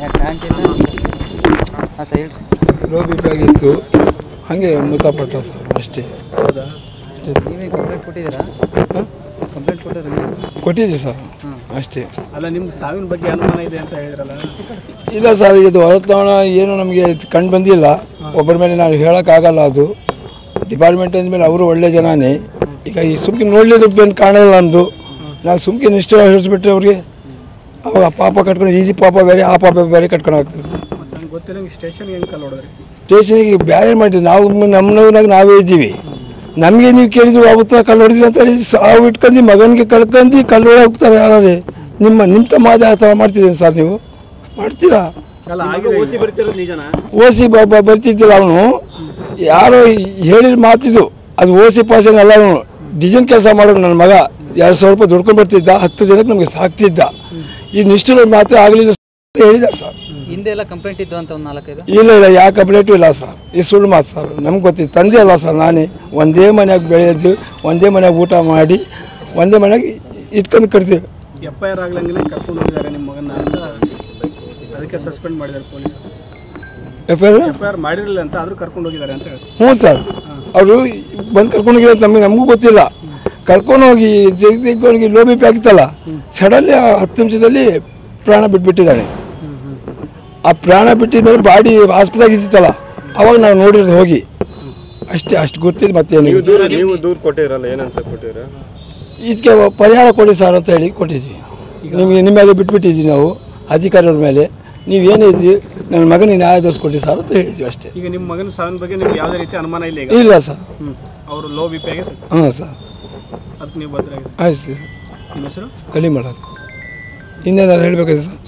ಹಾಂ ಸರ್ ಹೇಳ್ರಿ. Low B P ಆಗಿತ್ತು, ಹಾಗೆ ಮೃತಪಟ್ಟ ಸರ್ ಅಷ್ಟೇ. ಹೌದಾ? ನೀವೇ ಕಂಪ್ಲೇಂಟ್ ಕೊಟ್ಟಿದ್ದೀರಾ? ಕಂಪ್ಲೇಂಟ್ ಕೊಟ್ಟಿದ್ದೀವಿ ಸರ್ ಅಷ್ಟೇ. ಅಲ್ಲ, ನಿಮ್ಗೆ ಸಾವಿನ ಬಗ್ಗೆ ಅನುಮಾನ ಇದೆ ಅಂತ ಹೇಳಿದ್ರಲ್ಲ? ಇಲ್ಲ ಸರ್, ಇದು ಹೊರತವಣ ಏನು ನಮಗೆ ಕಂಡು ಬಂದಿಲ್ಲ. ಒಬ್ಬರ ಮೇಲೆ ನಾವು ಹೇಳೋಕ್ಕಾಗಲ್ಲ. ಅದು ಡಿಪಾರ್ಟ್ಮೆಂಟ್ ಅಂದಮೇಲೆ ಅವರು ಒಳ್ಳೆ ಜನನೇ. ಈಗ ಈ ಸುಮ್ಕೆ ನೋಡಲಿಕ್ಕೆ ಕಾಣಲ್ಲ ಅಂದು ನಾವು ಸುಮ್ಕೆ ನಿಷ್ಠೆ ಹೇಳಿಸ್ಬಿಟ್ರೆ ಅವ್ರಿಗೆ ಅವಾಗ ಪಾಪ ಕಟ್ಕೊಂಡು ಈಜಿ ಪಾಪ ಬೇರೆ, ಆ ಪಾಪ ಬೇರೆ ಕಟ್ಕೊಂಡು ಆಗ್ತದೆ. ಗೊತ್ತಿಲ್ಲ ಸ್ಟೇಷನ್ಗೆ ಹೆಂಗೆ ಕಲ್ಲು ಹೊಡೆದ್ರಿ? ಸ್ಟೇಷನಿಗೆ ಬೇರೆ ಮಾಡಿದ್ವಿ ನಾವು. ನಮ್ಮ ನೋವಿನಾಗ ನಾವೇ ಇದ್ದೀವಿ. ನಮಗೆ ನೀವು ಕೇಳಿದ್ರು ಆಗುತ್ತಾ ಕಲ್ಲು ಹೊಡೆದ್ವಿ ಅಂತೇಳಿ ಸಾವು ಇಟ್ಕೊಂಡು ಮಗನಿಗೆ ಕಳ್ಕೊಂಡು ಕಲ್ಲು ಹೊಡೆ ಹೋಗ್ತಾರೆ. ಯಾರೇ ನಿಮ್ಮ ತಮ್ಮ ಆ ಥರ ಮಾಡ್ತಿದ್ದೀನಿ ಸರ್, ನೀವು ಮಾಡ್ತೀರಾ? ಓಸಿ ಬರ್ತಿದ್ದಿಲ್ಲ ಅವನು, ಯಾರೋ ಹೇಳಿದ ಮಾತಿದ್ದು ಅದು ಓಸಿ ಪಾಸನ್ ಎಲ್ಲ. ಅವನು ಡಿಸೈನ್ ಕೆಲಸ ಮಾಡೋದು. ನನ್ನ ಮಗ 2,000 ರೂಪಾಯಿ ದುಡ್ಕೊಂಡು ಬರ್ತಿದ್ದ, 10 ಜನಕ್ಕೆ ನಮಗೆ ಸಾಕ್ತಿದ್ದ. ಈ ನಿಷ್ಠುರ ಮಾತು ಆಗಲಿಲ್ಲ ಹೇಳಿದ್ದಾರೆ ಸರ್. ಹಿಂದೆ ಎಲ್ಲ ಕಂಪ್ಲೇಂಟ್ ಇದ್ದು ಅಂತ ಒಂದು 4-5? ಇಲ್ಲ, ಯಾವ ಕಂಪ್ಲೇಂಟು ಇಲ್ಲ ಸರ್. ಈ ಸುಳ್ಳು ಮಾತು ಸರ್. ನಮ್ಗೆ ಗೊತ್ತಿತ್ತು. ತಂದೆ ಅಲ್ಲ ಸರ್, ನಾನೇ ಒಂದೇ ಮನೆಯಾಗ ಬೆಳೆಯೋದು, ಒಂದೇ ಮನೆಯಾಗ ಊಟ ಮಾಡಿ, ಒಂದೇ ಮನೆಯಾಗ ಇಟ್ಕೊಂಡು ಕಟ್ತೀವಿ. FIR ಆಗ್ಲಂಗೆ ಕರ್ಕೊಂಡು ಹೋಗಿದ್ದಾರೆ ನಿಮ್ಮ ಮಗನ ಅಂತ, ಅದಕ್ಕೆ ಸಸ್ಪೆಂಡ್ ಮಾಡಿದ್ದಾರೆ ಪೊಲೀಸರು. FIR ಮಾಡಿರಲಿಲ್ಲ ಅಂತ ಆದರೂ ಕರ್ಕೊಂಡು ಹೋಗಿದ್ದಾರೆ ಅಂತ ಹೇಳಿ. ಹ್ಞೂ ಸರ್, ಅವರು ಬಂದು ಕರ್ಕೊಂಡು ಹೋಗಿದ್ದಾರೆ ಅಂತ ನಮಗೂ ಗೊತ್ತಿಲ್ಲ. ಕರ್ಕೊಂಡು ಹೋಗಿ ಜಗದೀಶ್ಗೆ ಲೋ ಬಿ ಪಿ ಆಗಿತ್ತಲ್ಲ, ಸಡನ್ಲಿ 10 ನಿಮಿಷದಲ್ಲಿ ಪ್ರಾಣ ಬಿಟ್ಬಿಟ್ಟಿದ್ದಾನೆ. ಆ ಪ್ರಾಣ ಬಿಟ್ಟಿದ ಮೇಲೆ ಬಾಡಿ ಆಸ್ಪತ್ರೆಗೆ ಇದ್ದಿತ್ತಲ್ಲ, ಅವಾಗ ನಾವು ನೋಡಿರೋದು ಹೋಗಿ ಅಷ್ಟೇ. ಅಷ್ಟು ಗೊತ್ತಿಲ್ಲ. ಮತ್ತೇನು ನೀವು ದೂರು ಕೊಟ್ಟಿರಲ್ಲ, ಏನಂತ ಕೊಟ್ಟಿರ? ಇದಕ್ಕೆ ಪರಿಹಾರ ಕೊಡಿ ಸರ್ ಅಂತ ಹೇಳಿ ಕೊಟ್ಟಿದ್ವಿ. ನಿಮ್ಮ ಮೇಲೆ ಬಿಟ್ಬಿಟ್ಟಿದ್ವಿ ನಾವು ಅಧಿಕಾರಿಯವ್ರ ಮೇಲೆ. ನೀವೇನೇ ಇದ್ದೀವಿ, ನನ್ನ ಮಗನಿಗೆ ನ್ಯಾಯ ದೊರಸ್ಕೊಡಿ ಸರ್ ಅಂತ ಹೇಳಿದ್ವಿ ಅಷ್ಟೇ. ಈಗ ನಿಮ್ಮ ಮಗನ ಸಾವಿನ ಬಗ್ಗೆ ನಿಮ್ಗೆ ಯಾವುದೇ ರೀತಿ ಅನುಮಾನ ಇಲ್ಲ? ಇಲ್ಲ ಸರ್. ಅವರು ಲೋ ಬಿ ಪಿ ಆಗಿ ಸರ್? ಹಾಂ ಸರ್. ಅದಕ್ಕೆ ನೀವು ಭದ್ರ? ಆಯ್ತು ಸರ್. ನಿಮ್ಮ ಹೆಸರು? ಕಲಿ ಮಾಡೋದು. ಇನ್ನೇನಾರು ಹೇಳಬೇಕಾದ್ರೆ ಸರ್?